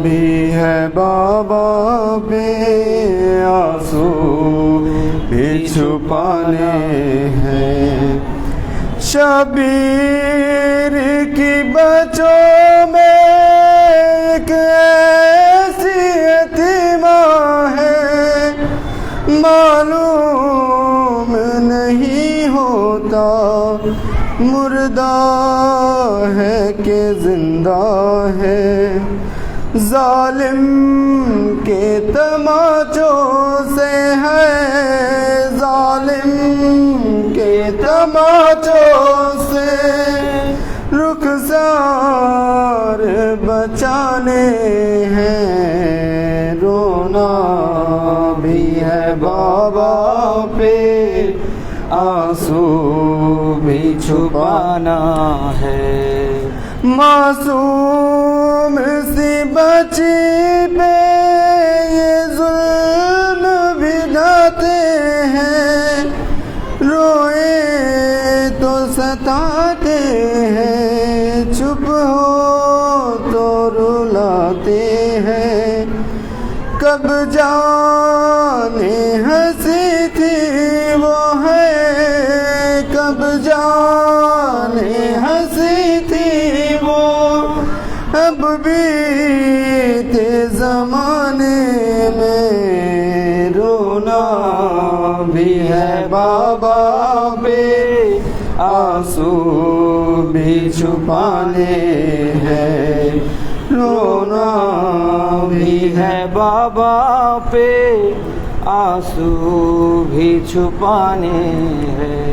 بھی ہے بابا پہ آنسو بھی چھپانے ہیں. شبیر کی بچوں میں ایک ایسی یتیمہ ہے معلوم نہیں ہوتا مردہ ہے کہ زندہ ہے. ظالم کے تماچوں سے ہے ظالم کے تماچوں سے رخسار بچانے ہیں. رونا بھی ہے بابا پہ آنسو بھی چھپانا ہے. معصوم سی بچی پہ یہ ظلم بھی ڈھاتے ہیں روئے تو ستاتے ہیں چپ ہو تو رلاتے ہیں. کب جانے ہنسی تھی وہ ہے کب جانے ہنسی تھی وہ اب بیتے زمانے میں. رونا بھی ہے بابا پہ آنسو بھی چھپانے ہیں. رونا بھی ہے بابا پہ آنسو بھی چھپانے ہیں.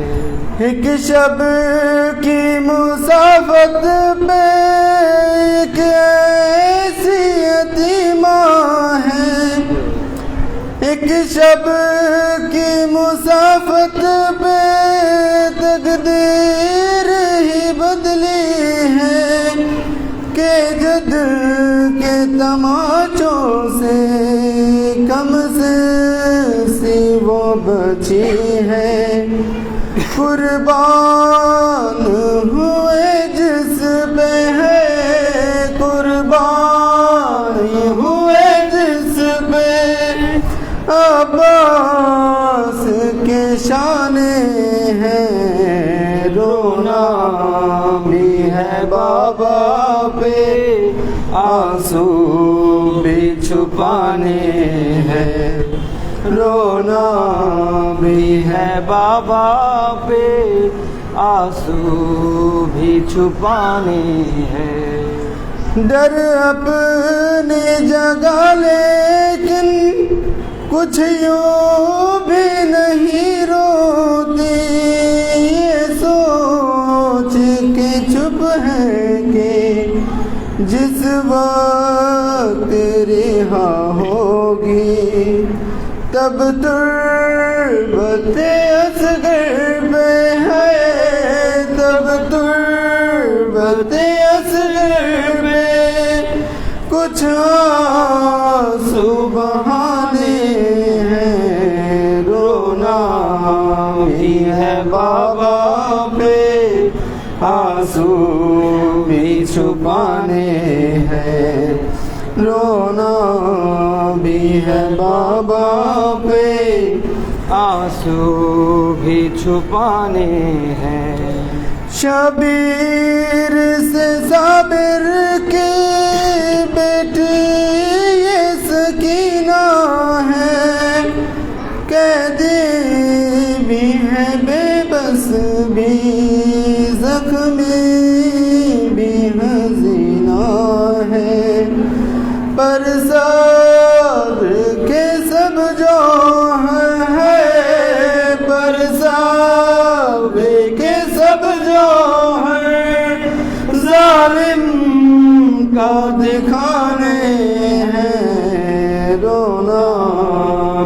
ایک شب کی مسافت پہ ایک ایسی یتیمہ ہے ایک شب کی مسافت پہ تقدیر ہی بدلی ہے کہ جد کے تماچوں سے کم سی وہ بچی ہے. قربان ہوئے جس پہ ہے قربان ہوئے جس پہ عباس کے شانے ہیں. رونا بھی ہے بابا پہ آنسو بھی چھپانے ہیں. رونا بھی ہے بابا پہ آنسو بھی چھپانے ہیں. ڈر اپنی جگہ لیکن کچھ یوں بھی نہیں روتی یہ سوچ کے چپ ہے کہ جس وقت رہا ہوگی تب تربت اصغر پہ ہے تب تربت اصغر پہ کچھ آنسو بہانے ہیں. رونا بھی ہے بابا پہ آنسو بھی چھپانے ہیں. رونا بھی ہے بابا پہ آنسو بھی چھپانے ہیں. شبیر سے صابر کی بیٹی یہ سکینہ ہے قیدی بھی ہے بے بس بھی زخمی بھی حزینہ ہے. پر صبر کے سب جو ہے پر صبر کے سب جو ہے ظالم کا دکھانے ہیں. رونا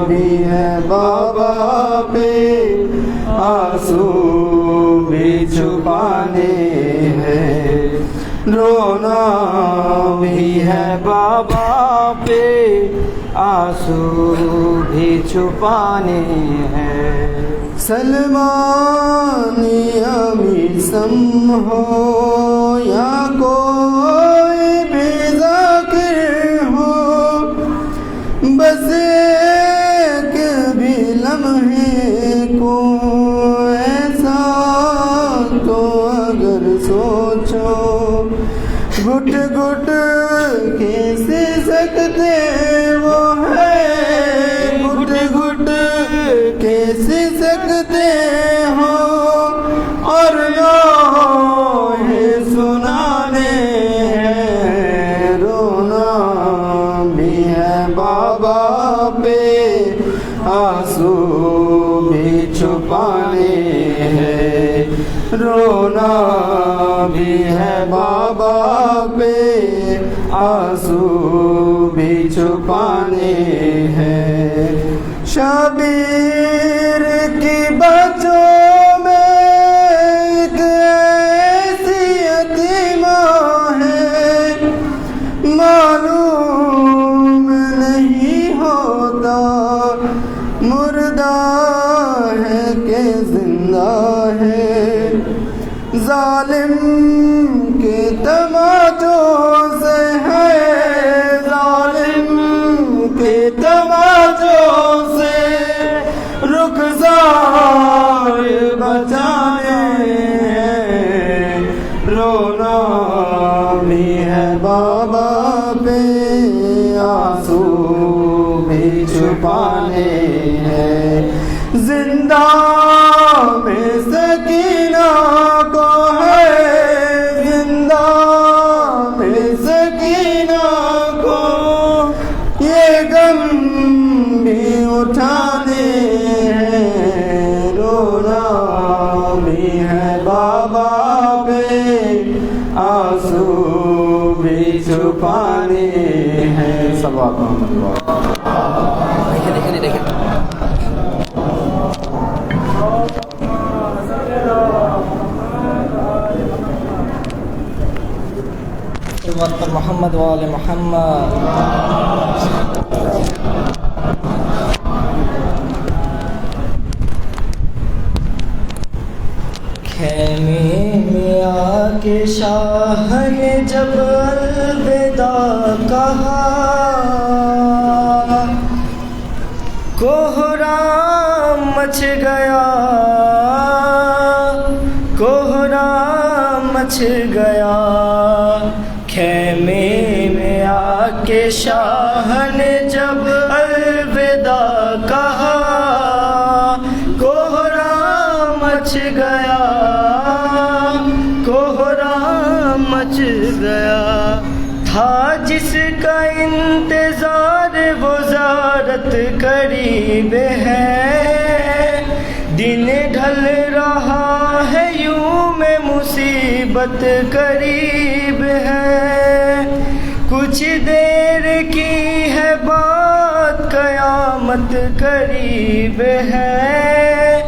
بھی ہے بابا پہ آنسو بھی چھپانے ہیں. رونا بھی ہے بابا پہ آنسو بھی چھپانے ہیں. سلمان یا سم ہو یا کوئی بھی اگر سوچو گھٹ گھٹ کے سکتے وہ ہے گھٹ گھٹ کے سکتے ہو اور لوہے سنانے ہیں رونا بھی ہے بابا پہ آنسو بھی چھپانے ہیں رونا بھی ہے بابا پہ آنسو بھی چھپانے ہیں شبیر کی بچوں میں ایک ایسی یتیمہ ہے معلوم نہیں ہوتا مردہ ہے کہ زندہ ہے ظالم کے تماچوں سے ہے ظالم کے تماچوں سے رخسار بچانے ہیں رونا بھی ہے بابا پہ آنسو بھی چھپانے ہیں زندہ میں سکینہ کو ہے زندہ میں سکینہ کو یہ غم بھی اٹھانے ہیں رونا بھی ہے بابا پہ آنسو بھی چھپانے ہیں سبحان اللہ دیکھیں محمد وآل محمد خیمے میں آ کے شاہ نے جب الوداع کہا کوہرام مچ گیا کوہرام مچ گیا خیمے میں آ کے شاہ نے جب الوداع کہا کوہرام مچ گیا کوہرام مچ گیا تھا جس کا انتظار وہ زیارت قریب ہے دن ڈھل رہا ہے یوں میں مصیبت قریب ہے کچھ دیر کی ہے بات قیامت قریب ہے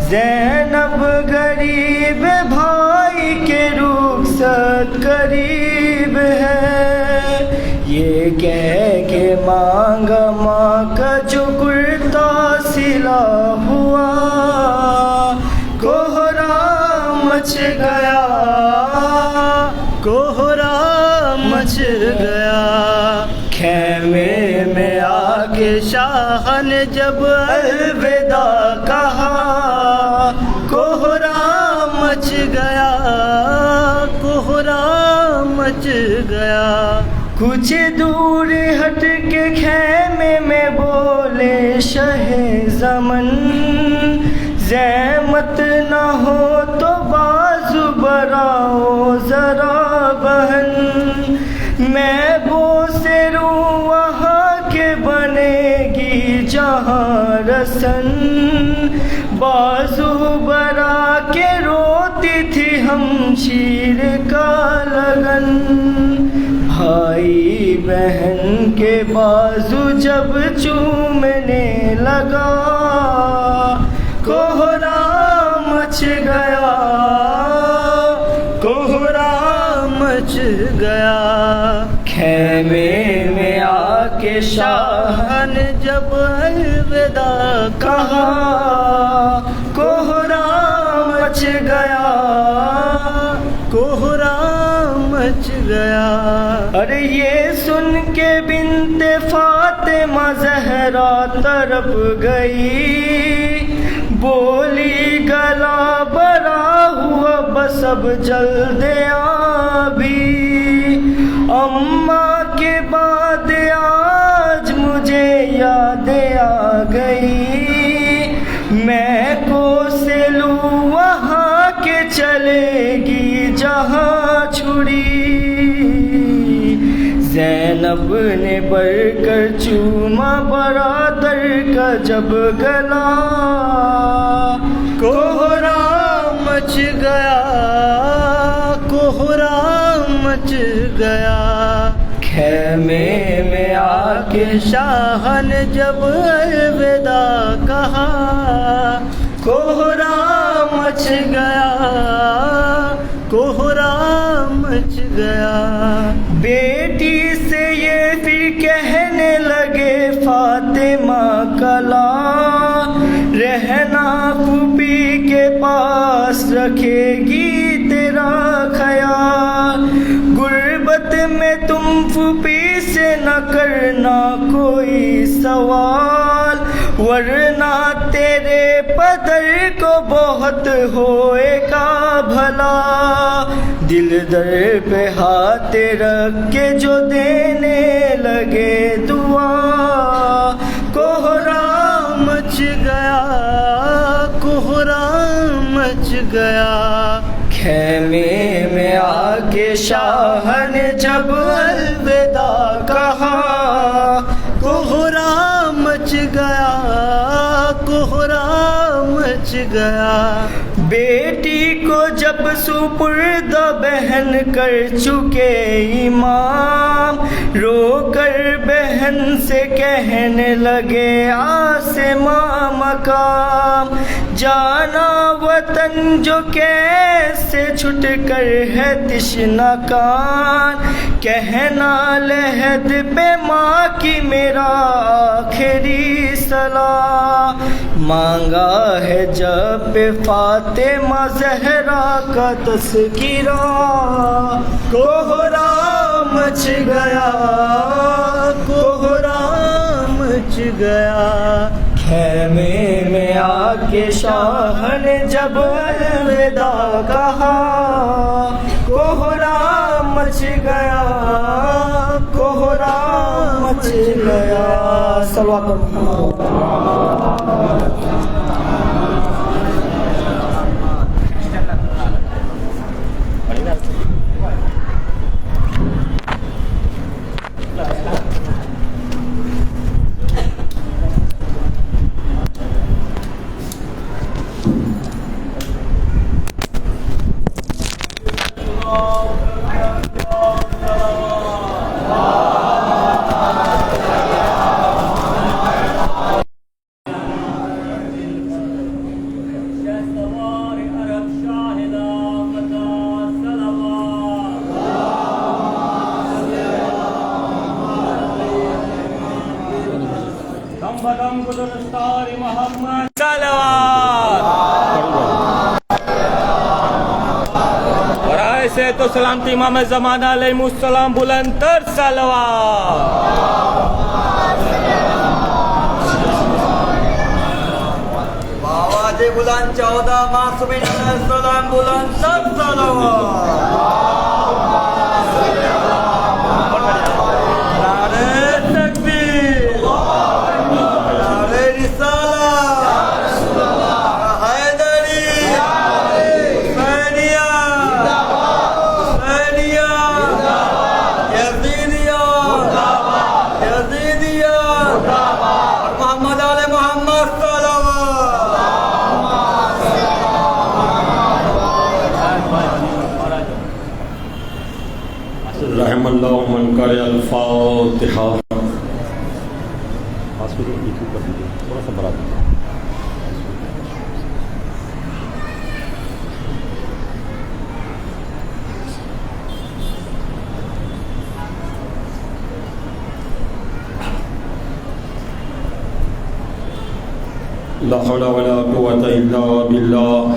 زینب غریب بھائی کے رخصت قریب ہے یہ کہہ کے مانگا ماں کا جو کرتا سلا ہوا کوہرام مچ گیا کوہرام مچ گیا خیمے میں آ کے شاہ نے جب الوداع کہا کوہرام مچ گیا کوہرام مچ گیا کچھ دور ہٹ کے خیمے میں بولے شہ زمن زحمت نہ ہو تو بازو بڑھاؤ ذرا بہن میں بوسے روں وہاں کے بنے گی جہاں رسن بازو بڑھا کے روتی تھی ہمشیر کا لگن بھائی بہن کے بازو جب چومنے لگا کوہرام مچ گیا کوہرام مچ گیا خیمے میں آ کے شاہ نے جب الوداع کہا کوہرام مچ گیا کوہرام مچ گیا ارے یہ سن کے بنت فاطمہ زہرا تڑپ گئی بولی گلا بھرا ہوا بس اب جلد بھی، اماں کے بعد آج مجھے یاد آ گئی، میں کو سے لوں وہاں کے چلے گی جہاں چھڑی، زینب نے بڑھ کر چوما برادر کا جب گلا، کوہرام مچ گیا، کوہرام مچ گیا، خیمے میں آ کے شاہ نے جب الوداع کہا، کوہرام مچ گیا، کوہرام مچ گیا، بیٹی سے یہ پھر کہنے لگے فاطمہ کلا، رہنا پھوپھی کے پاس رکھے گی تیرا خیال، غربت میں تم پھوپھی سے نہ کرنا کوئی سوال، ورنہ تیرے پدر کو بہت ہوئے گا بھلا، دل در پہ ہاتھ رکھ کے جو دینے لگے دعا، کوہرام مچ گیا، کوہرام مچ گیا، خیمے میں آ کے شاہ نے جب الوداع کہا، کوہرام مچ گیا، کوہرام مچ گیا، بیٹی کو جب سپرد بہن کر چکے امام، رو کر بہن سے کہنے لگے آسماں مقام، جانا وطن جو کیسے چھٹ کر ہے تشنہ کان، کہنا لحد پہ ماں کی میرا آخری سلام، مانگا ہے جب پہ فاطمہ زہرا کا تذکرہ، کوہرام مچ گیا، کوہرام مچ گیا، خیمے میں آ کے شاہ نے جب الوداع کہا، کوہرام مچ گیا، کوہرام مچ گیا، صلوات سے تو سلامتی امام زمانہ علیہ السلام بلند تر صلوات، آواز بلند 14 معصومین علیہ السلام بلند تر صلوات، رحم اللہ من قرأ الفاتحہ، تھوڑا سا بڑا لا حول ولا قوة إلا بالله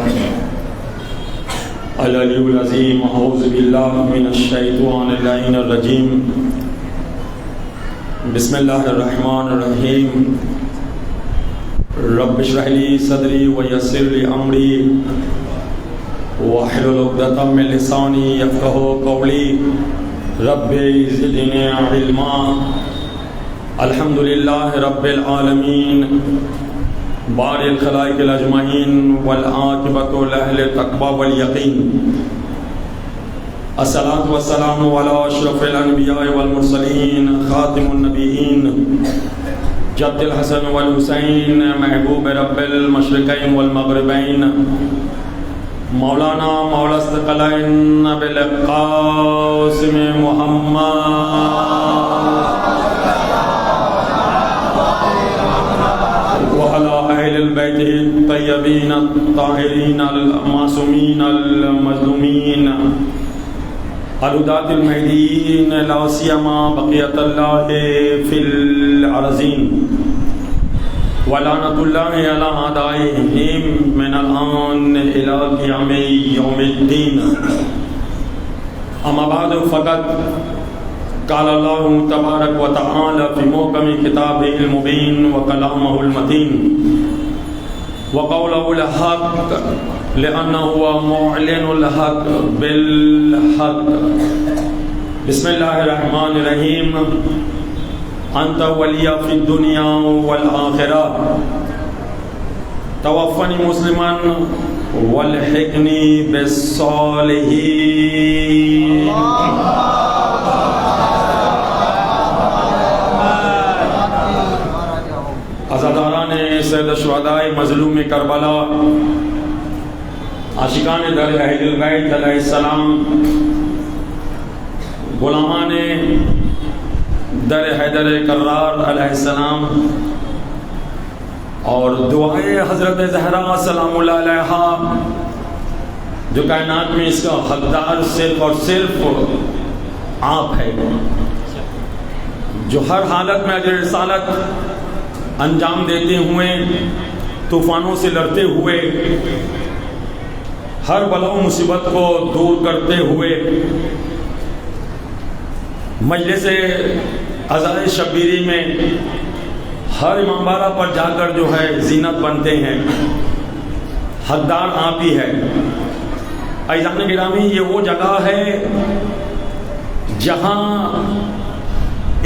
العلی العظیم، اعوذ باللہ من الشیطان اللعین الرجیم، بسم اللہ الرحمن الرحیم، رب اشرح لي صدري ويسر لي أمري واحلل عقدة من لساني يفقهوا قولي رب زدني علما. الحمد لله رب العالمين بارئ الخلائق الأجمعين والعاقبة لأهل التقوى واليقين. الصلاة والسلام على أشرف الأنبياء والمرسلين خاتم النبيين جد الحسن والحسين محبوب رب المشرقين والمغربين مولانا مولا الثقلين بالقاسم محمد وعلى أهل البيت الطيبين الطاهرين المعصومين المظلومين الهداة المهديين لا سيما بقية الله في الأرضين ولعنة الله على أعدائهم من الآن إلى قيام يوم الدين. أما بعد فقد قال الله تبارك وتعالى في محكم كتابه المبين وكلامه المتين وقوله الحق لأنه هو معلن الحق بالحق. بسم الله الرحمن الرحيم. أنت ولي في الدنيا والآخرة توفني مسلما والحقني بالصالحين. عزاداران سید الشہداء مظلوم کربلا عاشقان در اہل البیت علیہ السلام غلامان در حیدر کرار علیہ السلام اور دعائے حضرت زہرا سلام اللہ علیہا جو کائنات میں اس کا حقدار صرف اور صرف آپ ہے جو ہر حالت میں اجر رسالت انجام دیتے ہوئے طوفانوں سے لڑتے ہوئے ہر بلا و مصیبت کو دور کرتے ہوئے مجلس عزائے شبیری میں ہر امامبارہ پر جا کر جو ہے زینت بنتے ہیں. حقدار آپ ہی ہے. عزیزان گرامی یہ وہ جگہ ہے جہاں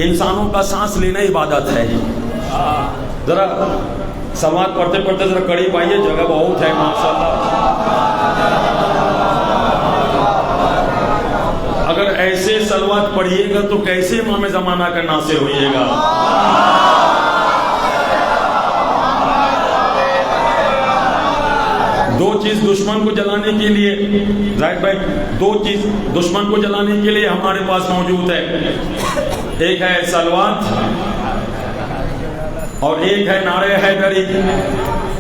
انسانوں کا سانس لینا عبادت ہے. ذرا سماعت پڑھتے پڑھتے ذرا قریب آئیے, جگہ بہت ہے ماشاءاللہ. اگر ایسے صلوات پڑھیے گا تو کیسے امام زمانہ کا ناصر ہوئیے گا. دو چیز دشمن کو جلانے کے لیے رائٹ بھائی, دو چیز دشمن کو جلانے کے لیے ہمارے پاس موجود ہے. ایک ہے صلوات اور ایک ہے نعرہ حیدری.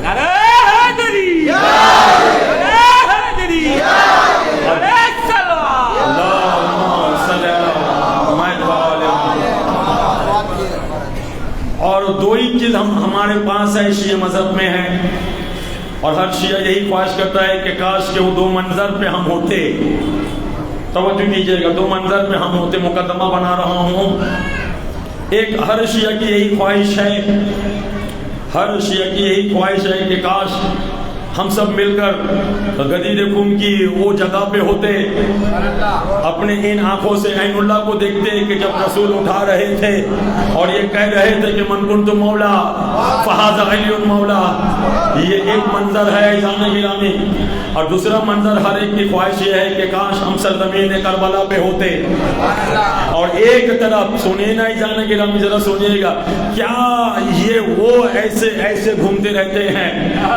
نعرہ حیدری, نعرہ حیدری, نعرہ صلوات. اللہم صلی علی محمد وآل محمد. اور دو ہی چیز ہمارے پاس ہے شیعہ مذہب میں ہے, اور ہر شیعہ یہی خواہش کرتا ہے کہ کاش کہ وہ دو منظر پہ ہم ہوتے. توجہ کیجئے گا, دو منظر پہ ہم ہوتے. مقدمہ بنا رہا ہوں. ایک ہر شیعہ کی یہی خواہش ہے, ہر شیعہ کی یہی خواہش ہے کہ کاش ہم سب مل کر غدیر خون کی وہ جگہ پہ ہوتے, اپنے ان آنکھوں سے عین اللہ کو دیکھتے کہ جب رسول اٹھا رہے تھے اور یہ کہہ رہے تھے کہ من کنت مولا فہذا علی مولا. یہ ایک منظر ہے عزیزان گرامی. اور دوسرا منظر ہر ایک کی خواہش یہ ہے کہ کاش ہم سرزمین کربلا پہ ہوتے. اور ایک طرف سنیے نا عزیزان گرامی, ذرا سنیے گا, کیا یہ وہ ایسے ایسے گھومتے رہتے ہیں,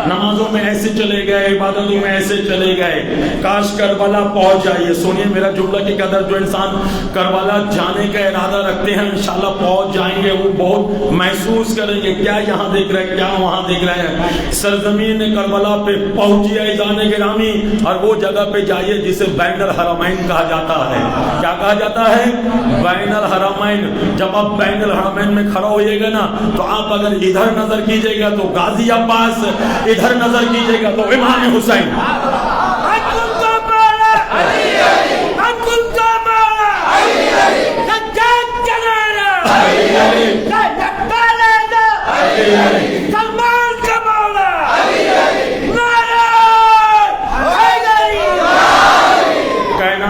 نمازوں میں ایسے چلے گئے, عبادتوں میں ایسے چلے گئے, کاش کربلا پہنچ جائیے. سنیے میرا جملہ کی قدر, جو انسان کربلا جانے کا ارادہ رکھتے ہیں انشاءاللہ پہنچ جائیں گے. وہ بہت محسوس کریں گے کیا یہاں دیکھ رہے ہیں, کیا وہاں دیکھ رہے ہیں. سرزمین کربلا پہ پہنچیے عزیزان گرامی, اور وہ جگہ پہ جائیے جسے بین الحرمین کہا جاتا ہے. کیا کہا جاتا ہے؟ بین الحرمین. جب آپ بین الحرمین میں کھڑا ہوئیے گا نا, تو آپ اگر ادھر نظر کیجئے گا تو غازی عباس, ادھر نظر کیجئے گا تو امام حسین. سلمان کباب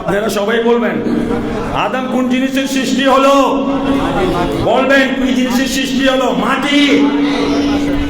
আপনারা সবাই বলবেন আদম কোন জিনিসের সৃষ্টি হলো? বলবেন কোন জিনিসের সৃষ্টি হলো? মাটি।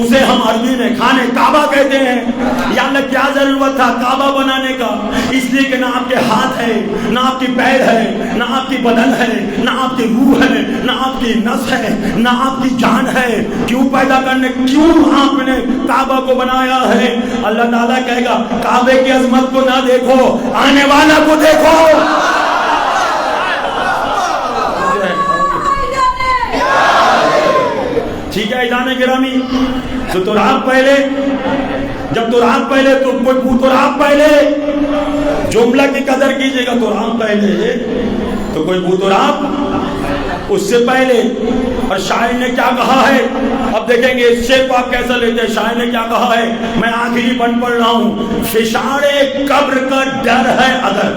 اسے ہم عربی میں خانہ کعبہ کہتے ہیں. یا اللہ کیا ضرورت تھا کعبہ بنانے کا؟ اس لیے کہ نہ آپ کے ہاتھ ہے، نہ آپ کی پیر ہے، نہ آپ کی بدن ہے، نہ آپ کی روح ہے، نہ آپ کی نس ہے، نہ آپ کی جان ہے. کیوں پیدا کرنے، کیوں آپ نے کعبہ کو بنایا ہے؟ اللہ تعالیٰ کہے گا کعبے کی عظمت کو نہ دیکھو، آنے والا کو دیکھو. ٹھیک ہے ایزان گرامی. تو تراب پہلے، جب تراب پہلے تو کوئی تراب پہلے، جملہ کی قدر کیجئے گا. تراب پہلے تو کوئی تراب اس سے پہلے. اور شاعر نے کیا کہا ہے اب دیکھیں گے اس شعر کو آپ کیسا لیتے ہیں. شاعر نے کیا کہا ہے، میں آخری بند پڑھ رہا ہوں. فشار قبر کا ڈر ہے اگر.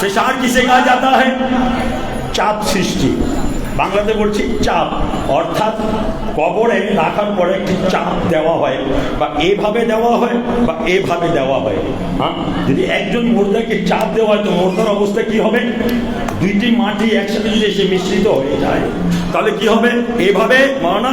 فشار کسے کہا جاتا ہے؟ চাপ সৃষ্টি, বাংলাতে বলছি চাপ, অর্থাৎ কবরে রাখার পরে একটি চাপ দেওয়া হয়, বা এভাবে দেওয়া হয় বা এভাবে দেওয়া হয়. হ্যাঁ, যদি একজন মুর্দাকে চাপ দেওয়া হয় তো মুর্দার অবস্থা কি হবে? দুইটি মাটি একসাথে যদি এসে মিশ্রিত হয়ে যায় তাহলে কি হবে? এভাবে মানা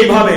এভাবে.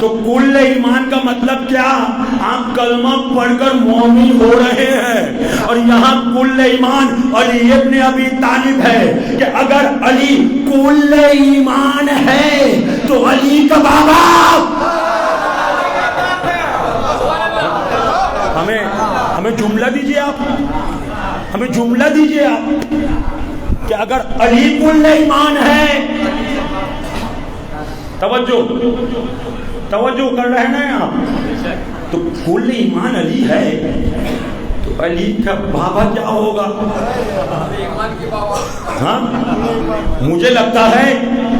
تو کل ایمان کا مطلب کیا؟ آپ کلمہ پڑھ کر مومن ہو رہے ہیں. اور یہاں کل ایمان علی ابن ابی طالب ہے کہ اگر علی کل ایمان ہے تو علی کا بابا. ہمیں جملہ دیجئے آپ، ہمیں جملہ دیجئے آپ کہ اگر علی کل ایمان ہے. توجہ کر رہے ہیں آپ؟ تو کل ایمان علی ہے تو علی کا بابا کیا ہوگا؟ ہاں مجھے لگتا ہے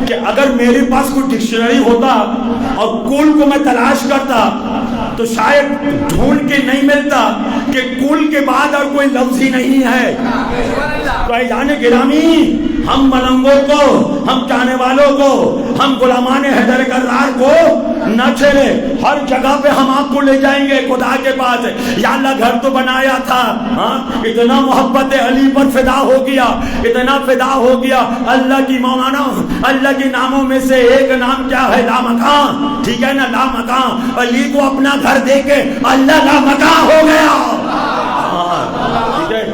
کہ اگر میرے پاس کوئی ڈکشنری ہوتا اور کل کو میں تلاش کرتا تو شاید ڈھونڈ کے نہیں ملتا کہ کل کے بعد اور کوئی لفظ ہی نہیں ہے. تو اے جان گرامی، ہم ملنگوں کو، ہم چاہنے والوں کو، ہم غلامان حیدر کرار کو نہ چھیڑے. ہر جگہ پہ ہم آپ کو لے جائیں گے خدا کے پاس. یا اللہ گھر تو بنایا تھا، ہاں اتنا محبت علی پر فدا ہو گیا، اتنا فدا ہو گیا. اللہ کی مولانا، اللہ کے ناموں میں سے ایک نام کیا ہے؟ لامکان. ٹھیک ہے نا، لامکان. علی کو اپنا گھر دے کے اللہ لامکان ہو گیا. ٹھیک ہے،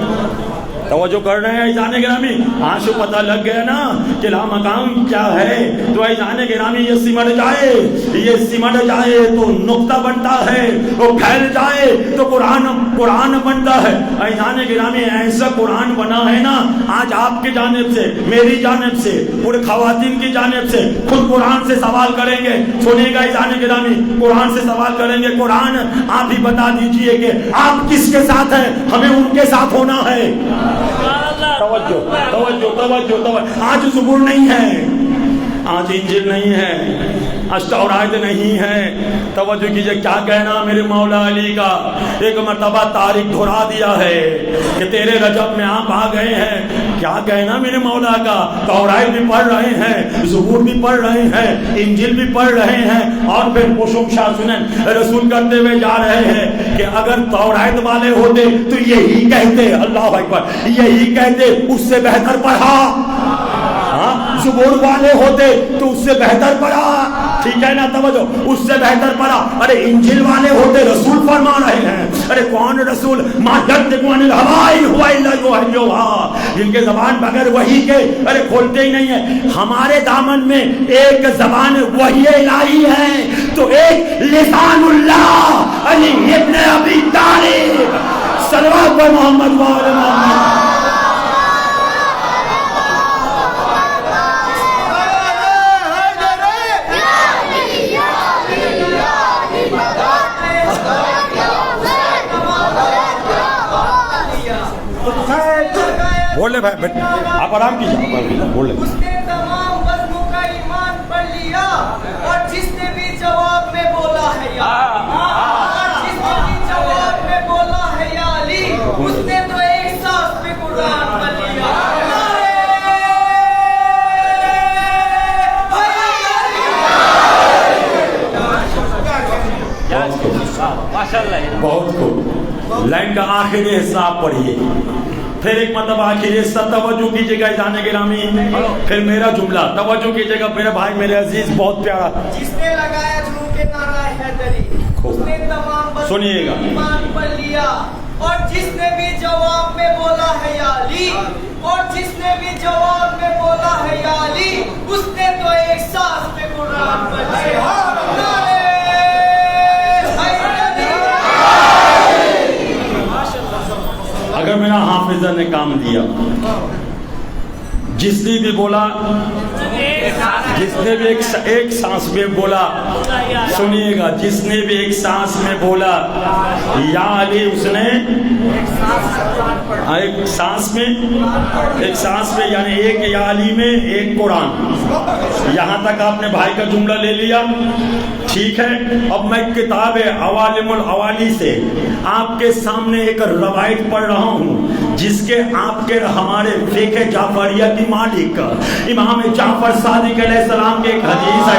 توجہ کر رہے ہیں جانے گرامی؟ آج سے پتہ لگ گیا نا کہ لامکان کیا ہے. تو اے جانے گرامی یہ سمٹ جائے، یہ سمٹ جائے تو نقطہ بنتا ہے، وہ پھیل جائے تو قرآن بنتا ہے. اے جانے گرامی ایسا قرآن بنا ہے نا، آج آپ کی جانب سے، میری جانب سے، پورے خواتین کی جانب سے خود قرآن سے سوال کریں گے. سنیے گا جانے گرامی، قرآن سے سوال کریں گے. قرآن آپ ہی بتا دیجئے کہ آپ کس کے ساتھ ہیں، ہمیں ان کے ساتھ ہونا ہے. توجہ توجہ توجہ توجہ. آج زبور نہیں ہے، آج انجیل نہیں ہے، آج توراۃ نہیں ہے. توجہ کیجئے کیا کہنا میرے مولا علی کا. ایک مرتبہ تاریخ دہرا دیا ہے کہ تیرے رجب میں آپ آ گئے ہیں. کیا کہنا میرے مولا کا. توراۃ بھی پڑھ رہے ہیں، زبور بھی پڑھ رہے ہیں، انجیل بھی پڑھ رہے ہیں. اور پھر پشم شاہ سنن رسول کرتے ہوئے جا رہے ہیں کہ اگر توراۃ والے ہوتے تو یہی کہتے، اللہ اکبر، یہی کہتے اس سے بہتر پڑھا. زبور والے ہوتے تو اس سے بہتر پڑھا. ٹھیک ہے نا، توجہ، اس سے بہتر پڑھا. ارے انجیل والے ہوتے، رسول فرما رہے ہیں. ارے کون رسول؟ ما ينطق عن الهوى إن هو إلا وحي يوحى، جن کے زبان بغیر وحی کے ارے کھولتے ہی نہیں ہیں. ہمارے دامن میں ایک زبان وحی الہی ہے تو ایک لسان اللہ علی ابن ابی طالب. صلوات بر محمد و آل محمد. بولے بھائی، آپ آرام کیجیے، بولے. اس نے تمام وزنوں کا ایمان پڑھ لیا اور جس نے بھی جواب میں بولا ہے یا جس نے بھی جواب میں بولا ہے یا علی، اس نے تو ایک سانس میں قرآن پڑھ لیا. بہت خوب. لائن کا آخری حصہ آپ پڑھیے. پھر ایک مطلب آخری حصہ توجہ کیجیے گا جانے گرامی. پھر میرا جملہ توجہ کیجیے گا میرے بھائی، میرے عزیز، بہت پیارا. جس نے لگایا جھوم کے نعرہ حیدری، اس نے تمام سنیے گا. ایمان پڑھ لیا اور جس نے بھی جواب میں بولا ہے یا علی، اور جس نے بھی جواب میں بولا ہے یا علی، اس نے تو ایک سانس میں قرآن پڑھ لیا. اگر میرا حافظہ نے کام دیا، جس نے بھی بولا، جس نے بھی ایک سانس میں بولا، سنیے گا، جس نے بھی ایک سانس میں بولا یا علی، اس نے ایک سانس میں یعنی ایک یا علی میں ایک قرآن. یہاں تک آپ نے بھائی کا جملہ لے لیا، ٹھیک ہے. اب میں کتاب عوالم الاوالی سے آپ کے سامنے ایک روایت پڑھ رہا ہوں جس کے آپ کے ہمارے فقہ جعفریہ کی مالک امام جعفر صادق علیہ السلام کے ایک حدیث ہے.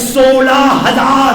16,000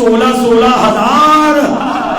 16,000।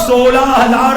16,000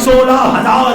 16,000,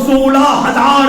16,000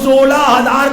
16,000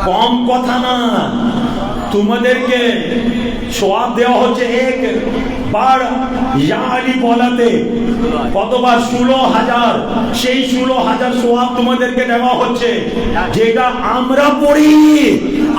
কম কথা না, তোমাদেরকে সওয়াব দেওয়া হচ্ছে একবার ইয়া আলী বলাতে কতবার 16,000, সেই 16,000 সওয়াব তোমাদেরকে দেওয়া হচ্ছে। যেটা আমরা পড়ি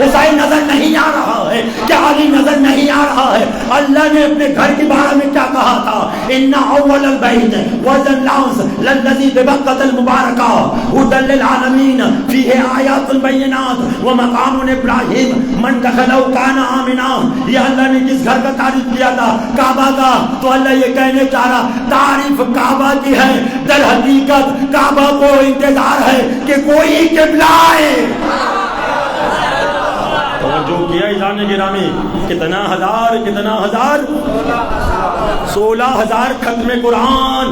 حسین نظر نہیں آ رہا ہے؟ کیا علی نظر نہیں آ رہا ہے؟ اللہ نے اپنے گھر کے بارے میں کیا کہا تھا؟ ان اول البیت وذلناس للذی ببکۃ المبارکہ ھدی للعالمین فیہ آیات بینات ومقام ابراہیم من دخلہ کان آمنا. یہ اللہ نے کس گھر کا تعریف کیا تھا؟ کعبہ کا. تو اللہ یہ کہنے چاہ رہا تعریف کعبہ کی ہے، در حقیقت کعبہ کو انتظار ہے کہ کوئی قبلہ آئے. جو کیا ایزان گرامی کتنا ہزار 16,000 ختم قرآن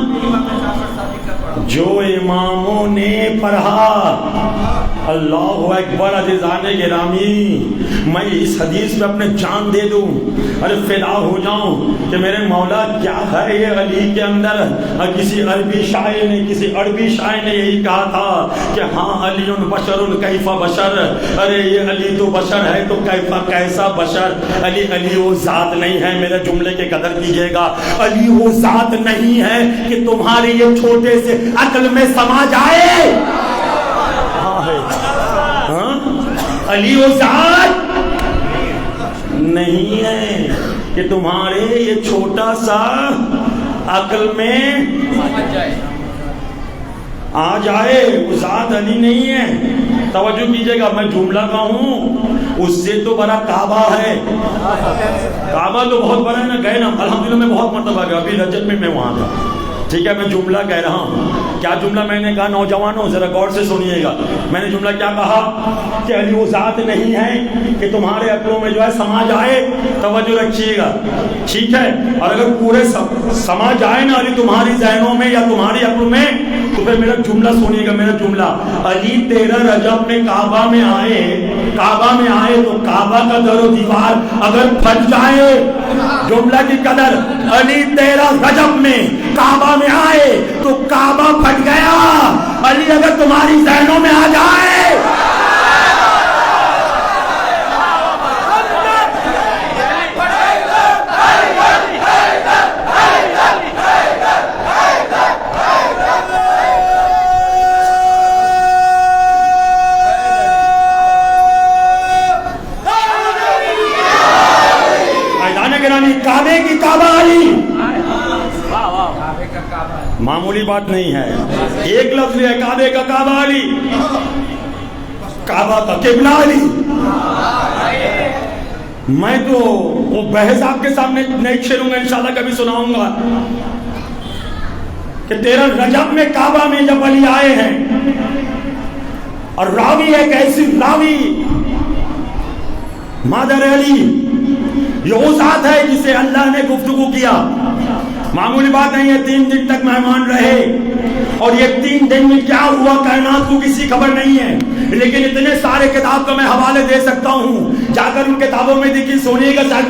جو اماموں نے پڑھا. اللہ اکبر. عزیزان گرامی میں اس حدیث پہ اپنے جان دے دوں، ارے فدا ہو جاؤں کہ میرے مولا کیا ہے یہ علی کے اندر. کسی عربی شاعر نے یہی کہا تھا کہ ہاں علی بشر کیف بشر. ارے یہ علی تو بشر ہے تو کیسا بشر. علی وہ ذات نہیں ہے. میرے جملے کے قدر کیجئے گا. علی وہ ذات نہیں ہے کہ تمہاری یہ چھوٹے سے عقل میں سما جائے. علی وہ ذات نہیں ہے کہ تمہارے یہ چھوٹا سا عقل میں آ جائے. وہ ذات علی نہیں ہے. توجہ کیجئے گا. میں جملہ کہوں اس سے تو بڑا کعبہ ہے. کعبہ تو بہت بڑا ہے نا. گئے نا الحمدللہ میں بہت مرتبہ گیا. ابھی رجب میں وہاں گیا. ٹھیک ہے. میں جملہ کہہ رہا ہوں. کیا جملہ میں نے کہا نوجوانوں ذرا غور سے سنیے گا. میں نے جملہ کیا کہا کہ علی وہ ذات نہیں ہے کہ تمہارے عقلوں میں جو ہے سما جائے. توجہ رکھیے گا. ٹھیک ہے. اور اگر پورے سما جائے نا علی تمہاری ذہنوں میں یا تمہاری عقلوں میں تو پھر میرا جملہ سنیے گا. میرا جملہ علی 13 رجب میں کعبہ میں آئے تو کعبہ کا در و دیوار اگر پھٹ جائے. جملہ کی قدر. علی 13 رجب میں کعبہ میں آئے تو کعبہ پھٹ گیا. علی اگر تمہاری ذہنوں میں آ جائے کعبے کی کعبہ علی معمولی بات نہیں ہے. ایک لفظ ہے کعبے کا کعبہ علی. کعبہ کا قبلہ علی. میں تو وہ بحث آپ کے سامنے نہیں چھیڑوں گا انشاءاللہ کبھی سناؤں گا کہ 13 رجب میں کعبہ میں جب علی آئے ہیں اور راوی ایک ایسی راوی مادر علی یہ وہ ذات ہے جسے اللہ نے گفتگو کیا. معمولی بات نہیں ہے. 3 دن تک مہمان رہے اور یہ 3 دن میں کیا ہوا کائنات کو کسی خبر نہیں ہے. لیکن اتنے سارے کتاب کا میں حوالے دے سکتا ہوں. جا کر ان کتابوں میں دیکھیے سنیے گا. شاید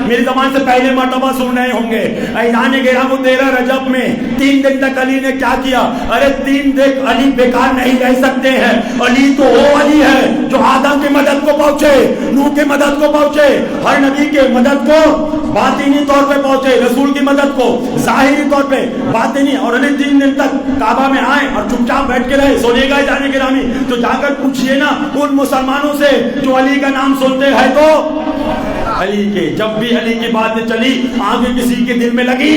میری زبان سے پہلے مرتبہ سن رہے ہوں گے. ایزان گرامی 13 رجب میں 3 دن تک علی نے کیا کیا. ارے 3 دن علی بیکار نہیں رہ سکتے ہیں. علی تو وہ علی ہے جو آدم کی مدد کو پہنچے, نوح کی مدد کو پہنچے, ہر نبی کے مدد کو باطنی طور پہ پہنچے, رسول کی مدد کو ظاہری طور پہ باطنی. اور علی 3 دن تک کعبہ میں آئے اور چپ چاپ بیٹھ کے رہے. سنیے گا ایزان گرامی. تو جا کر پوچھئے نا ان مسلمانوں سے جو علی کا نام سنتے ہیں تو علی کے, جب بھی علی کی باتیں چلی آگے کسی کے دل میں لگی.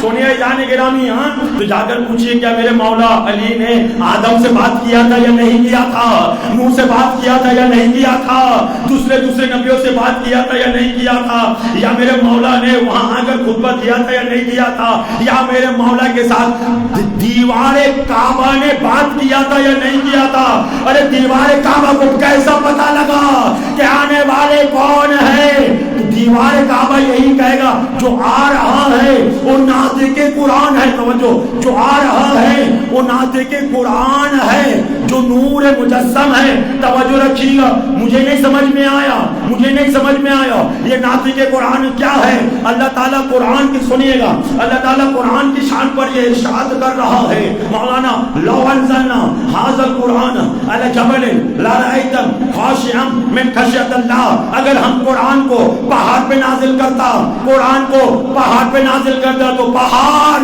سنیے ایزان گرامی. ہاں تو جا کر پوچھئے کیا میرے مولا علی نے آدم سے بات کیا تھا یا نہیں کیا تھا, نوح سے بات کیا تھا یا نہیں کیا تھا, دوسرے نبیوں سے بات کیا تھا یا نہیں کیا تھا, یا میرے مولا نے وہاں آ کر خطبہ دیا تھا یا نہیں کیا تھا, یا میرے مولا کے ساتھ دیوار کعبہ نے بات کیا تھا یا نہیں کیا تھا. ارے دیوار کعبہ کو کیسا پتا لگا کہ آنے والے کون ہے؟ دیوار کعبہ یہی کہے گا جو آ رہا ہے وہ ناطق قرآن ہے. توجہ, جو آ رہا ہے وہ ناطق قرآن ہے, جو نور مجسم ہے. توجہ رکھیے گا. مجھے نہیں سمجھ میں آیا یہ ناطق قرآن کیا ہے. اللہ تعالیٰ قرآن کی سنیے گا. اللہ تعالیٰ قرآن کی شان پر یہ ارشاد کر رہا ہے. مولانا لو انزلنا ھذا القرآن علی جبل لرأیتہ خاشعا من خشیۃ اللہ. اگر ہم قرآن کو پہاڑ پہ نازل کرتا, قرآن کو پہاڑ پہ نازل کرتا تو پہاڑ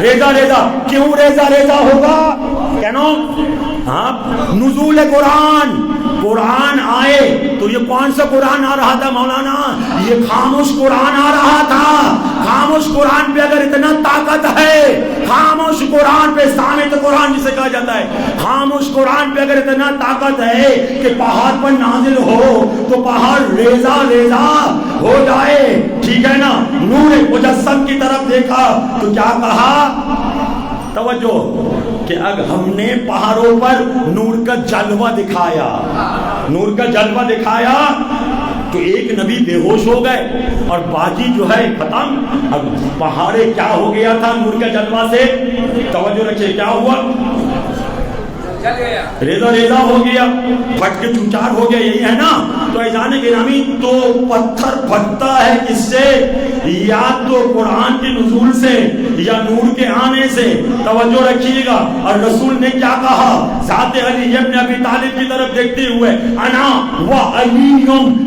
ریزہ کیوں ریزہ ہوگا؟ کہنو ہاں نزول قرآن قرآن آئے تو یہ کون سا قرآن آ رہا تھا مولانا؟ یہ خاموش قرآن آ رہا تھا. خاموش قرآن پہ اگر اتنا طاقت ہے، خاموش قرآن پہ صامت قرآن جسے کہا جاتا ہے، خاموش قرآن پہ اگر اتنا طاقت ہے کہ پہاڑ پر نازل ہو تو پہاڑ ریزہ ریزہ ہو جائے، ٹھیک ہے نا. نور مجسم کی طرف دیکھا تو کیا کہا؟ توجہ کہ اگر ہم نے پہاڑوں پر نور کا جلوہ دکھایا، نور کا جلوہ دکھایا تو ایک نبی بے ہوش ہو گئے اور باقی جو ہے ختم. اب پہاڑے کیا ہو گیا تھا نور کا جلوہ سے؟ توجہ رکھیے کیا ہوا؟ ریزہ ریزہ ہو گیا، پھٹ کے چوچار ہو گیا، یہی ہے نا. تو ایزان گرامی تو پتھر پھٹتا ہے کس سے؟ یا تو قرآن کے نزول سے یا نور کے آنے سے. توجہ رکھیے گا. اور رسول نے کیا کہا؟ ذات علی ابن ابی طالب کی طرف دیکھتے ہوئے انا و علی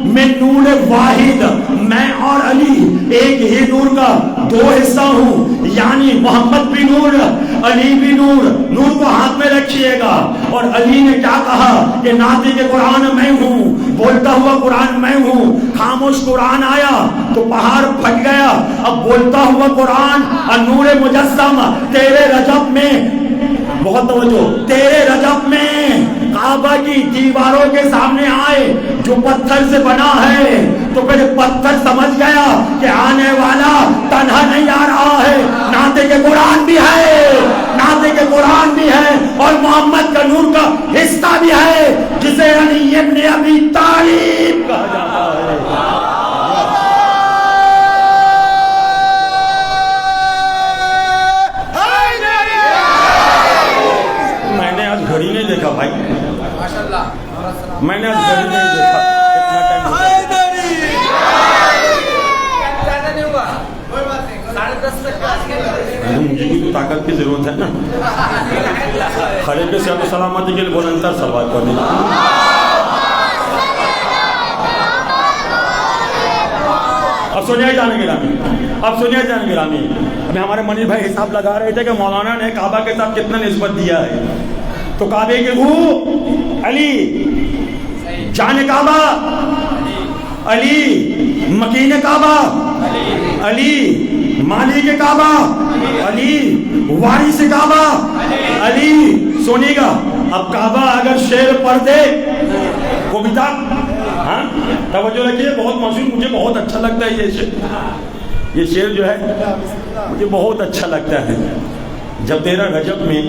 من نور واحد، میں اور علی ایک ہی نور کا دو حصہ ہوں، یعنی محمد بھی نور علی بھی نور. نور کو ہاتھ میں رکھیے گا. اور علی نے کیا کہا کہ ناطق قرآن میں ہوں، بولتا ہوا قرآن میں ہوں. خاموش قرآن آیا تو پہاڑ پھٹ گیا. اب بولتا ہوا قرآن اور نور مجسم تیرے رجب میں، بہت توجہ، تیرے رجب میں کعبہ کی دیواروں کے سامنے آئے جو پتھر سے بنا ہے تو پھر پتھر سمجھ گیا کہ آنے والا تنہا نہیں آ رہا ہے، ناطق قرآن بھی ہے، ناطق قرآن بھی ہے اور محمد کا نور کا حصہ بھی ہے جسے علی ابن ابی طالب کہا جاتا ہے. میں نے آج گھڑی نہیں دیکھا بھائی، میں نے آج گھڑی نہیں دیکھا کتنا ٹائم مجھے بھی تو طاقت کی ضرورت ہے نا. کھڑے پہ صحت و سلامتی کے لیے بلندتر سلوات پڑھنے. اب سنیے جانے گرامی، اب سنیے جانے گرامی، ابھی ہمارے منیر بھائی حساب لگا رہے تھے کہ مولانا نے کعبہ کے ساتھ کتنا نسبت دیا ہے. تو کعبے کے روح علی، جان کعبہ علی، مکین کعبہ علی، مالک کعبہ علی، وارث کعبہ علی. سنیے گا. اب کعبہ اگر شیر پڑھ دے کوبیتا، ہاں توجہ رکھیے، بہت مشہور، مجھے بہت اچھا لگتا ہے یہ شعر. یہ شعر جو ہے مجھے بہت اچھا لگتا ہے. جب 13 رجب میں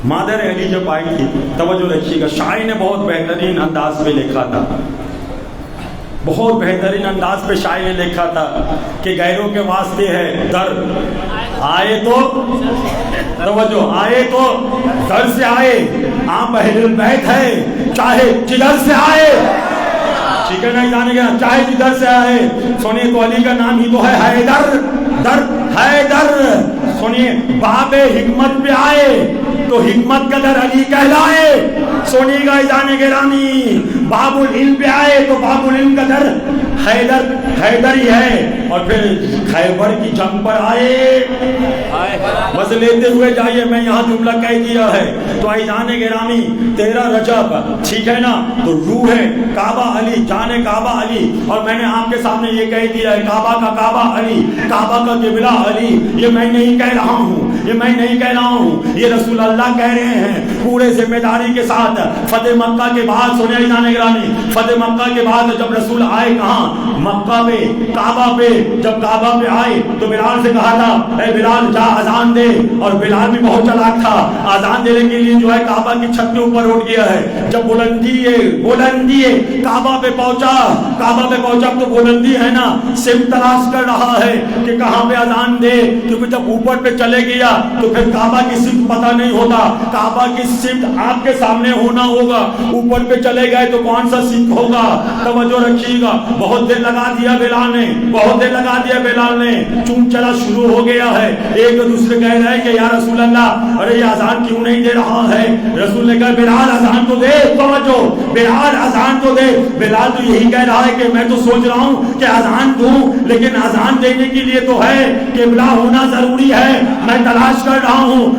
مادر علی جب آئی تھی، توجہ رکھیے گا، شاعر نے بہت بہترین انداز میں لکھا تھا، بہت بہترین انداز پہ شاعر نے لکھا تھا کہ غیروں کے واسطے ہے در، آئے تو توجہ، آئے تو در سے آئے، آپ اہل البیت ہے چاہے جدھر سے آئے، ٹھیک ہے نہیں جانے گا، چاہے جدھر سے آئے. سنیے تو علی کا نام ہی تو ہے حیدر، در حیدر. سنیے باب حکمت پہ آئے تو حکمت کا در علی کہلائے. سنیے گا جانے گرامی، باب العلم پہ آئے تو باب العلم کا در حیدر، حیدر ہی ہے. اور پھر خیبر کی جنگ پر آئے، بس لیتے ہوئے جائیے، میں یہاں جملہ کہہ دیا ہے. تو جانے گرامی 13 رجب، ٹھیک ہے نا، تو روح ہے کعبہ علی، جانے کعبہ علی. اور میں نے آپ کے سامنے یہ کہہ دیا ہے کعبہ کا کعبہ علی، کعبہ کا قبلہ علی. یہ میں نہیں کہہ رہا ہوں، یہ میں نہیں کہہ رہا ہوں، یہ رسول اللہ کہہ رہے ہیں پورے ذمہ داری کے ساتھ. فتح مکہ کے بعد، سنے جانے گرامی، فتح مکہ کے بعد جب رسول آئے کہاں؟ مکہ میں، کعبہ پہ. جب کعبہ پہ آئے تو بلال سے کہا تھا اے بلال جا اذان دے، اور بلال بھی بہت چلاک تھا، اذان دینے کے لیے جو ہے کعبہ کی چھت کے اوپر اٹھ گیا ہے. جب بلندی کعبہ پہ پہنچا، کعبہ پہ پہنچا تو بلندی ہے نا، سمت تلاش کر رہا ہے کہ کہاں پہ اذان دے، کیونکہ جب اوپر پہ چلے گیا تو پھر کعبہ کی سمت پتہ نہیں ہوتا. کعبہ کی سمت آپ کے سامنے ہونا ہوگا، اوپر پہ چلے گئے تو کون سا سمت ہوگا؟ توجہ رکھیے گا. بہت دیر لگا دیا بلال نے، بہت دیر لگا دیا بلال نے. چون چلا شروع ہو گیا ہے، ایک دوسرے کہہ رہے ہیں کہ یا رسول اللہ ارے یہ اذان کیوں نہیں دے رہا ہے؟ رسول نے کہا بلال اذان تو دے، توجہ، بلال اذان تو دے. بلال تو یہی کہہ رہا ہے کہ میں تو سوچ رہا ہوں کہ اذان دوں، لیکن اذان دینے کے لیے تو ہے قبلہ ہونا ضروری ہے. میں تلاش کر رہا ہوں،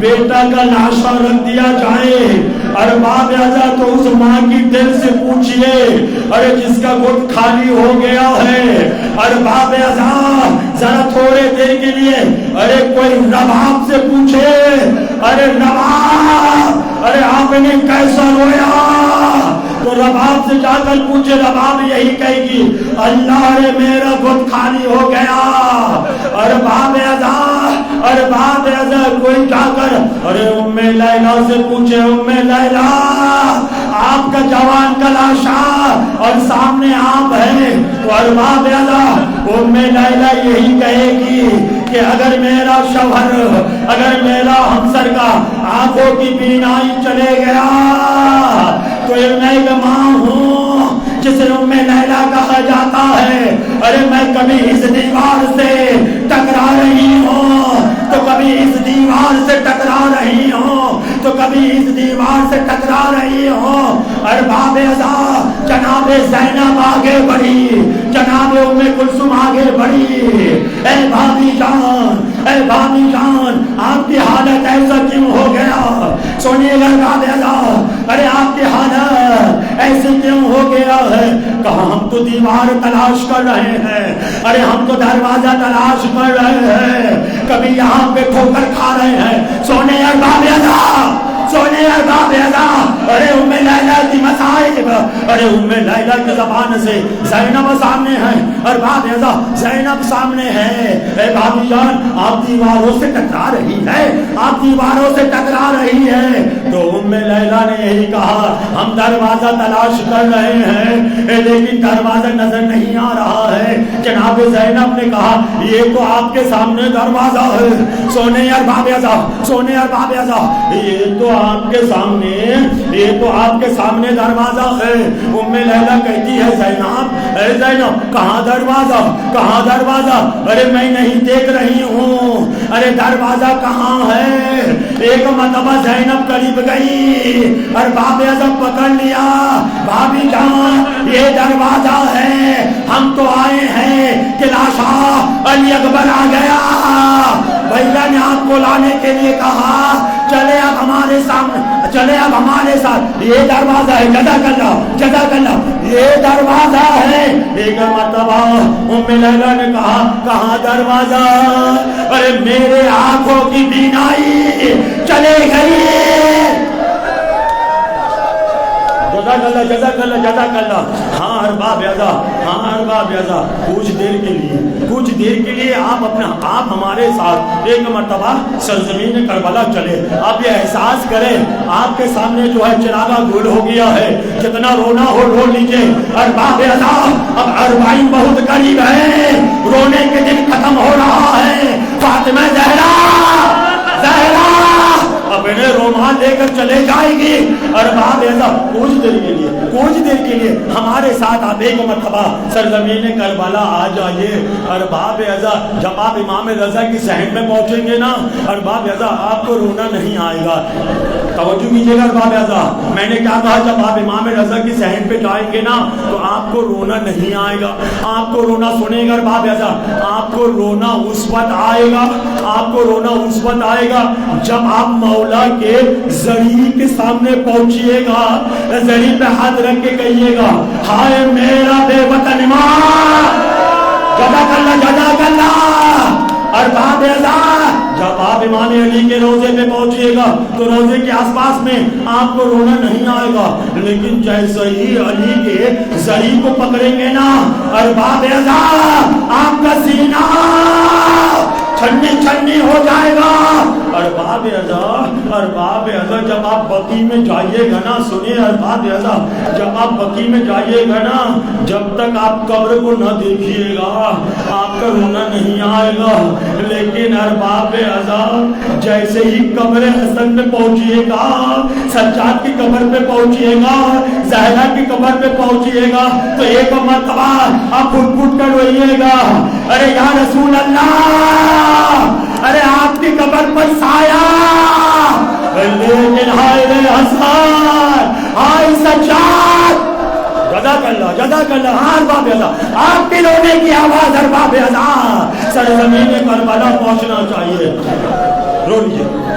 بیٹا کا لاشا رکھ دیا جائے. ارباب اعضاء تو اس ماں کی دل سے پوچھئے ارے جس کا گھٹ خالی ہو گیا ہے. ارباب اعضاء ذرا تھوڑے دیر کے لیے ارے کوئی رباب سے پوچھے ارے رباب ارے آپ نے کیسا رویا؟ تو رباب سے جا کر پوچھے, رباب یہی کہے گی اللہ رے میرا گھٹ خالی ہو گیا. ارباب اعضاء کوئی جا کر ارے ام لیلا سے پوچھے ام لیلا آپ کا جوان کا لاشا اور سامنے آپ ہے. تو ارباب اعضاء ام لیلا یہی کہے گی کہ اگر میرا شوہر اگر میرا ہمسر کا آنکھوں کی بینائی چلے گیا تو میں ایک ماں ہوں جسے ام لیلا کہا جاتا ہے. ارے میں کبھی اس دیوار سے ٹکرا رہی ہوں تو کبھی اس دیوار سے ٹکرا رہی ہوں تو کبھی اس دیوار سے ٹکرا رہی ہوں. ارباب اعضاء جناب زینب آگے بڑھی, جناب ام کلثوم آگے بڑھی. اے بھابی جان آپ کی حالت ایسا کیوں ہو گیا؟ سنیے گا ارباب اعضاء ارے آپ کی حالت ایسے کیوں ہو گیا ہے؟ کہا ہم تو دیوار تلاش کر رہے ہیں, ارے ہم تو دروازہ تلاش کر رہے ہیں, کبھی یہاں پہ ٹھوکر کھا رہے ہیں. سونے ارباب اعضاء ارے ام لیلا کی مصائب, ارے ام لیلا کی زبان سے زینب سامنے ہے. ارباب اعضاء زینب سامنے ہے. اے بھابی جان آپ دیواروں سے ٹکرا رہی ہے, آپ دیواروں سے ٹکرا رہی ہے. تو ام لیلا نے یہی کہا ہم دروازہ تلاش کر رہے ہیں لیکن دروازہ نظر نہیں آ رہا ہے. جناب زینب نے کہا یہ تو آپ کے سامنے دروازہ ہے. سونے ارباب اعضاء یہ تو آپ کے سامنے دروازہ ہے. ام لیلا کہتی ہے زینب کہاں دروازہ؟ ارے میں نہیں دیکھ رہی ہوں, ارے دروازہ کہاں ہے؟ ایک مرتبہ زینب قریب گئی, ارباب اعضاء پکڑ لیا. بھابی جان یہ دروازہ ہے, ہم تو آئے ہیں کہ لاشا علی اکبر آ گیا. بھیا نے آپ کو لانے کے لیے کہا چلے اب ہمارے ساتھ یہ دروازہ ہے. جزاک اللہ یہ دروازہ ہے. ایک مرتبہ ام لیلا نے کہا کہاں دروازہ؟ ارے میرے آنکھوں کی بینائی چلے گئی. جزاک اللہ. ہاں ارباب اعضاء کچھ دیر کے لیے آپ ہمارے ساتھ ایک مرتبہ سرزمین کربلا چلے. آپ یہ احساس کریں آپ کے سامنے جو ہے چراغا گل ہو گیا ہے, جتنا رونا ہو رو لیجئے. ارباب اعضاء اب 40 بہت قریب ہے, رونے کے دن ختم ہو رہا ہے. فاطمہ زہرا اپنے رومان لے کر چلے جائے گی. ارباب اعضاء کچھ دیر کے لیے ہمارے ساتھ آپ ایک مرتبہ سرزمین کربلا آ جائیے. ارباب اعضاء جب آپ امام رضا کی صحن میں پہنچیں گے نا, ارباب اعضاء آپ کو رونا نہیں آئے گا. توجہ کیجیے گا ارباب اعضاء, میں نے کیا کہا جب آپ امام رضا کی صحن پہ جائیں گے نا تو آپ کو رونا نہیں آئے گا. آپ کو رونا سنے گا ارباب اعضاء, آپ کو رونا اس وقت آئے گا جب آپ مولا کے زری کے سامنے پہنچیے گا, زری پہ ہاتھ رکھ کے کہیے گا ہائے میرا بے وطن ماں. جزاک اللہ. ارباب اعضاء جب آپ امام علی کے روزے پہ پہنچیے گا تو روزے کے آس پاس میں آپ کو رونا نہیں آئے گا, لیکن جیسے ہی علی کے زری کو پکڑیں گے نا ارباب اعضاء آپ کا سینہ چھنی ہو جائے گا. ارباب اعضاء جب آپ بقی میں جائیے گا نا, سنیے ارباب اعضاء جب آپ بقی میں جائیے گا نا, جب تک آپ قبر کو نہ دیکھیے گا آپ کا رونا نہیں آئے گا. لیکن ارباب اعضاء جیسے ہی قبر حسن میں پہنچیے گا, سجاد کی قبر پہ پہنچیے گا, زہرا کی قبر پہ پہنچیے گا تو ایک مرتبہ آپ پھٹ پھٹ کر روئیے گا ارے یا رسول اللہ, ارے آپ کی قبر پر سایہ, لیکن ہائے حسن ہائے سجاد. جزاک اللہ. ارباب اعضاء آپ کے رونے کی آواز ارباب اعضاء سرزمین کربلا پہنچنا چاہیے. رو لیجیے.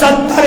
70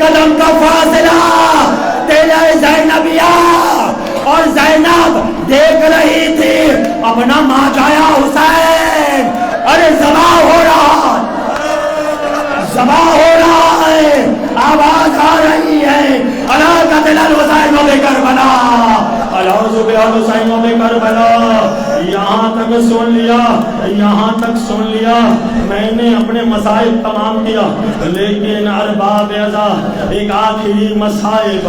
قدم کا فاصلہ تیرے زینبیہ اور زینب دیکھ رہی تھی اپنا ماجایا حسین ارے ذبح ہو رہا ہے آواز آ رہی ہے اللہ قتل الحسین و کربلا حسین و کربلا یہاں تک سن لیا میں نے اپنے مسائل تمام کیا لیکن ارباب ازا ایک آخری مصائب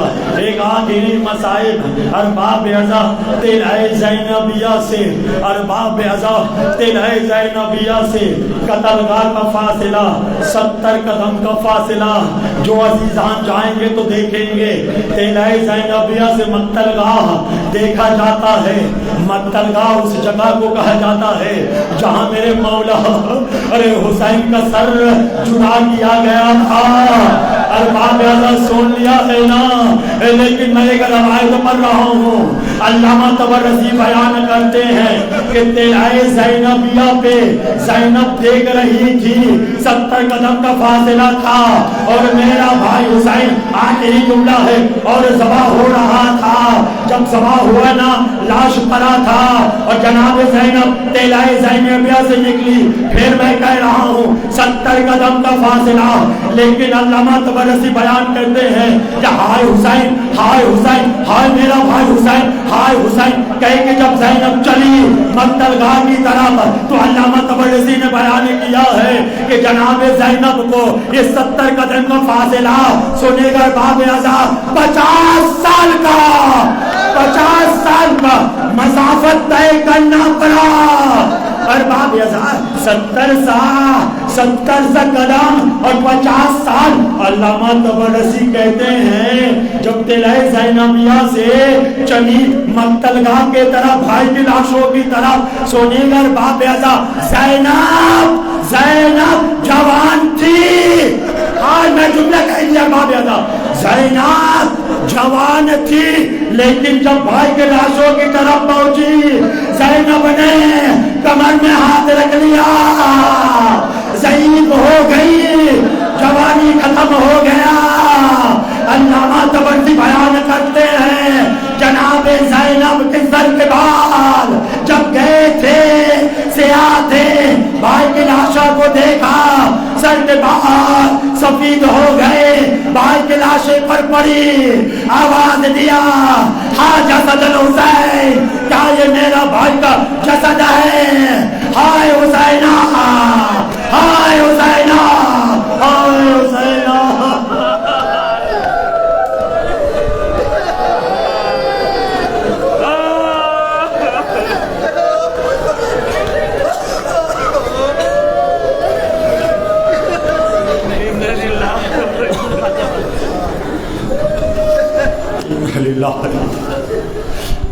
ارباب ازا تیرے زینبیہ سے قتل گاہ کا فاصلہ 70 قدم کا فاصلہ جو عزیزان جائیں گے تو دیکھیں گے تیرے زینبیہ سے مقتل گاہ دیکھا جاتا ہے مقتل گاہ اس جگہ کو کہا جاتا ہے جہاں میرے مولا ارے حسین کا سر جدا کیا گیا تھا ارباب ازا سن لیا ہے نا لیکن میں ایک روایت پڑھ رہا ہوں علامہ طبرسی بیان کرتے ہیں کہ تیرے زینبیہ پہ زینب دیکھ رہی تھی 70 قدم کا فاصلہ تھا اور میرا بھائی حسین آخری جملہ ہے اور ذبح ہو رہا تھا جب ذبح ہوا نا لاش پڑا تھا اور جناب زینب تیرے زینبیہ سے نکلی پھر میں کہہ رہا ہوں 70 قدم کا فاصلہ لیکن علامہ طبرسی بیان کرتے ہیں کہ ہائے حسین ہائے میرا بھائی حسین کہے کہ جب زینب چلی مقتل گاہ کی طرف تو علامہ طبرسی نے بیان کیا ہے کہ جناب زینب کو یہ 70 قدم کا فاصلہ سنے گا باب ازا 50 سال کا مسافت طے کرنا پڑا اور باب ازا 70 قدم اور 50 سال علامہ طبرسی کہتے ہیں جب تیرے زینبیہ سے چلی مقتل گاہ کے طرف بھائی کی لاشوں کی طرف سونی گر باب ازا زینب جوان تھی آج میں جملہ کہہ دیا باب ازا زینب جوان تھی لیکن جب بھائی کے لاشوں کی طرف پہنچی زینب نے کمر میں ہاتھ رکھ لیا ضعیف ہو گئی جوانی ختم ہو گیا علامہ طبرسی بیان کرتے ہیں جناب زینب کے سر کے بال جب گئے تھے سیاہ تھے بھائی کی لاشا کو دیکھا سر کے بال سفید ہو گئے بھائی کی لاشیں پر پڑی آواز دیا ہاں جسد الحسین کیا یہ میرا بھائی کا جسد ہے ہائے حسینہ ہائے حسینہ ہائے حسینہ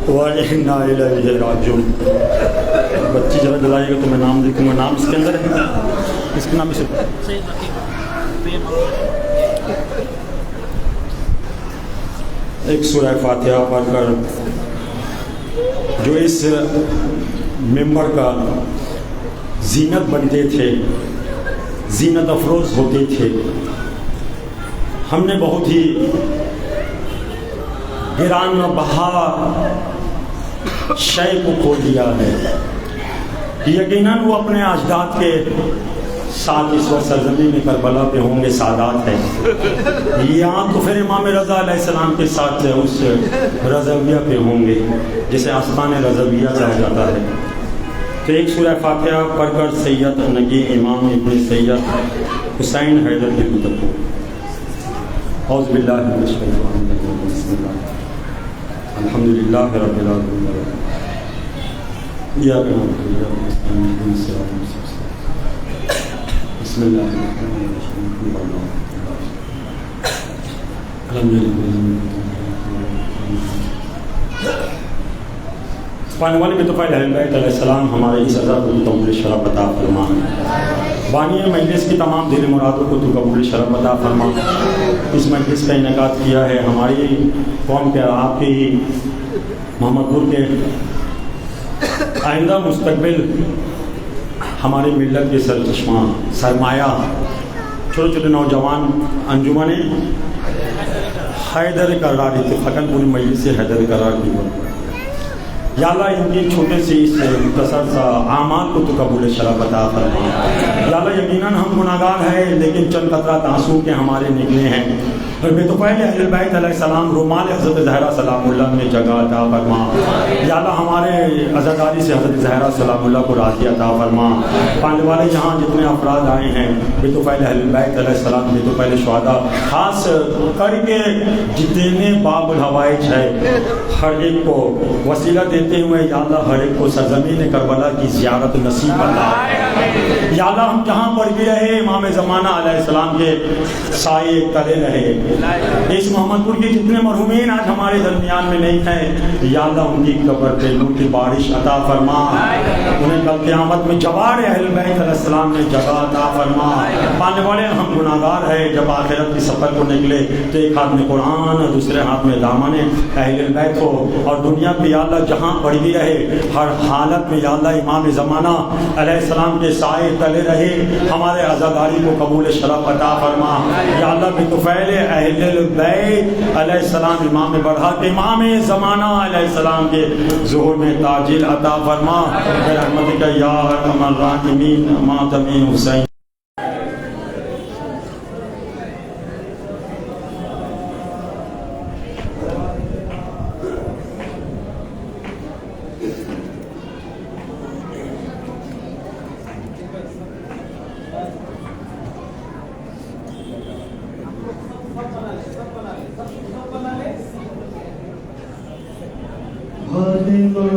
وَإِنَّا إِلَيْهِ رَاجِعُونَ بچی جب دلائے گا تو میں نام دیکھوں گا نام اس کے اندر ہے اس کے نام سے ایک سورہ فاتحہ پڑھ کر جو اس ممبر کا زینت بنتے تھے زینت افروز ہوتے تھے ہم نے بہت ہی گران بہا شے کو کھو دیا ہے یقیناً وہ اپنے اجداد کے ساتھ اس وقت سرزمین کربلا پہ ہوں گے سادات ہیں یہاں تو پھر امام رضا علیہ السلام کے ساتھ اس رضویہ پہ ہوں گے جسے آستان رضویہ کہا جاتا ہے تو ایک سورہ فاتحہ پڑھ کر سید نگی امام ابن سید حسین حیدر کی کتب کو اعوذ باللہ من الشیطان الرجیم بسم اللہ الحمدللہ رب العالمین یا بسم اللہ پانے والے میں تو پہلے اہل بیت علیہ السلام ہمارے اس عزت کو قبول شرف عطا فرما بانی مجلس کی تمام دل مرادوں کو تو قبول شرف عطا فرما اس مجلس کا انعقاد کیا ہے ہماری قوم کے آپ کے محمد پور کے آئندہ مستقبل ہماری ملت کے سرچشمہ سرمایہ چھوٹے چھوٹے نوجوان انجمن حیدر کرار اتفاقاً پوری مجلس سے حیدر کرار کی ہو یا اللہ ان کی چھوٹے سے اس مختصر سا اعمال کو تو قبول شرف عطا فرما یا اللہ یقیناً ہم گناہگار ہیں لیکن چند قطرات آنسو کے ہمارے نکلے ہیں اور بے تو پہلے اہل بیت علیہ السلام رومال حضرت زہرا سلام اللہ میں جگہ عطا فرما یا اللہ ہمارے عزاداری سے حضرت زہرا سلام اللہ کو راضی عطا فرما پانے والے جہاں جتنے افراد آئے ہیں بے تو پہلے اہل بیت علیہ السلام بے تو پہلے شہداء خاص کر کے جتنے باب الحوائج ہے ہر ایک کو وسیلہ دیتے ہوئے یا اللہ ہر ایک کو سرزمین کربلا کی زیارت نصیب فرما یا اللہ ہم جہاں پر بھی رہے امام زمانہ علیہ السلام کے سائے تلے رہے اس محمد پور کے جتنے مرحومین آج ہمارے درمیان میں نہیں ہیں یا اللہ ان کی قبر پہ نور کی بارش عطا فرما انہیں کل قیامت میں جوار اہل بیت علیہ السلام نے جگہ عطا فرما پانے والے ہم گناہگار ہیں جب آخرت کی سفر کو نکلے تو ایک ہاتھ میں قرآن اور دوسرے ہاتھ میں دامن اہل بیت ہو اور دنیا پہ یا اللہ جہاں پڑ بھی رہے ہر حالت میں یا اللہ امام زمانہ علیہ السلام کے سائے تلے رہے ہمارے عزاداری کو قبول شرف عطا فرما یا اللہ بطفیل اہل بیت علیہ السلام امام بڑھا کے امام زمانہ علیہ السلام کے ظہور میں تاجیل عطا فرما برحمتک یا ارحم الراحمین ماتمی حسین ان کو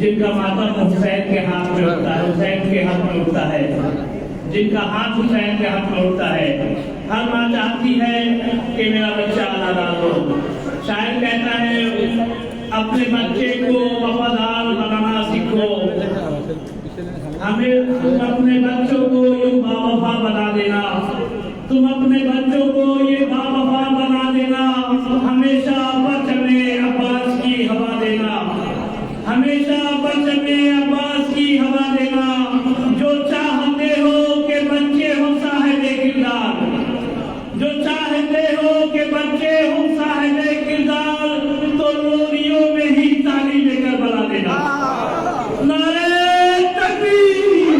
جن کا ماتم حسین کے ہاتھ میں ہوتا ہے، حسین کے ہاتھ میں ہوتا ہے، جن کا ہاتھ حسین کے ہاتھ میں ہوتا ہے، ہر ماں چاہتی ہے کہ میرا بچہ آزاد ہو۔ شاعر کہتا ہے اپنے بچے کو وفادار بنانا سیکھو، تم اپنے بچوں کو یوں باوفا بنا دینا، تم اپنے بچوں کو یہ باوفا بنا دینا، ہمیشہ پرچم عباس کی ہوا دینا، ہمیشہ پرچم عباس کی ہوا دینا، جو چاہتے ہو کہ بچے ہوں صاحب کردار، جو چاہتے ہو کہ بچے ہوں صاحب کردار، تو روریوں میں ہی تعلیم کر بنا دینا۔ نعرہ تکبیر!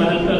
72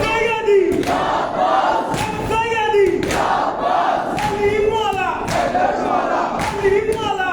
سيدي سيدي سليم مولا سليم مولا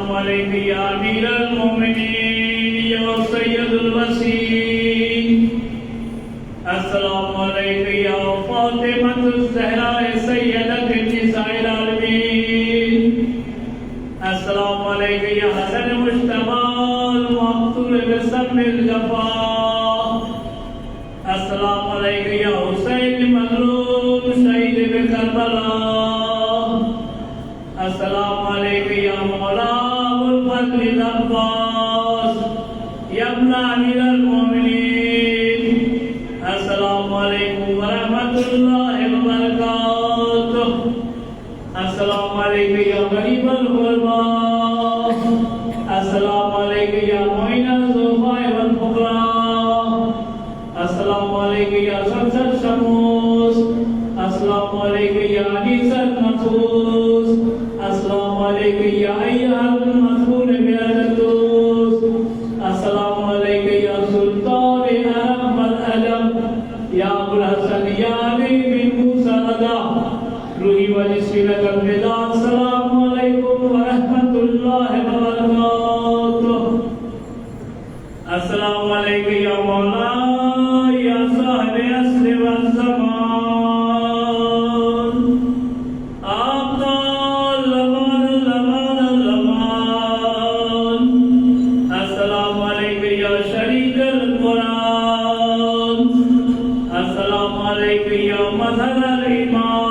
السلام علیکم یا امیر المومنین یا سید الوسیم السلام علیکم یا فاطمہ الزہراء سیدۃ النساء العالمین السلام علیکم یا حسن مجتبی المقتول بسم الجفا السلام علیکم یا حسین مظلوم شہید بکربلا السلام علیکم یا مولا ابو الفضل العباس یا ابن امیر المومنین السلام علیکم ورحمۃ اللہ وبرکاتہ السلام علیکم یا غریب الغرباء السلام علیکم یا معین الضعفاء والفقراء السلام علیکم یا شمس الشموس السلام علیکم یا انیس النفوس السلام علیکم یا ایھا المذکور بالقدوس السلام علیکم یا سلطان عرب والعجم یا ابو الحسن یا علی بن موسیٰ رضا روحی و جسمی لک الفداء السلام علیکم ورحمۃ اللہ وبرکاتہ السلام علیکم یا مولا یا صاحب عصر والزمان آقا زمان زمان السلام علیکم یا شریک القرآن السلام علیکم یا مظہر الایمان